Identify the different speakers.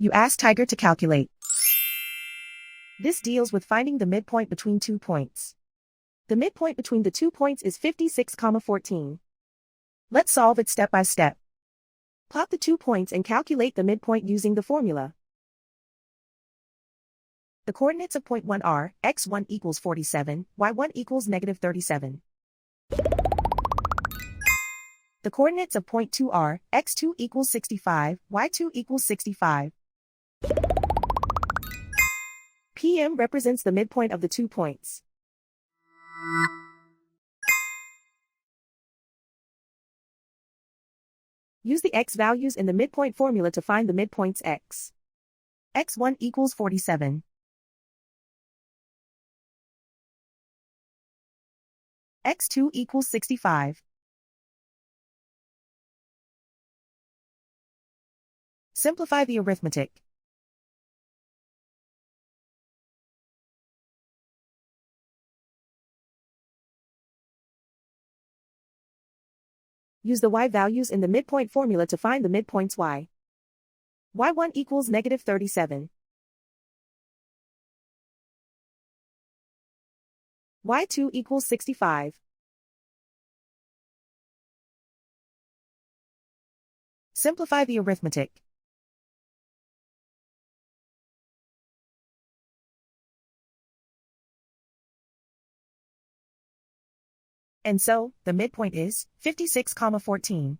Speaker 1: You ask Tiger to calculate. This deals with finding the midpoint between 2 points. The midpoint between the 2 points is 56,14. Let's solve it step by step. Plot the 2 points and calculate the midpoint using the formula. The coordinates of point 1 are x1 equals 47, y1 equals negative 37. The coordinates of point 2 are x2 equals 65, y2 equals 65. PM represents the midpoint of the 2 points. Use the x values in the midpoint formula to find the midpoints x. x1 equals 47. x2 equals 65. Simplify the arithmetic. Use the y values in the midpoint formula to find the midpoints y. y1 equals negative 37. y2 equals 65. Simplify the arithmetic. And so, the midpoint is 56,14.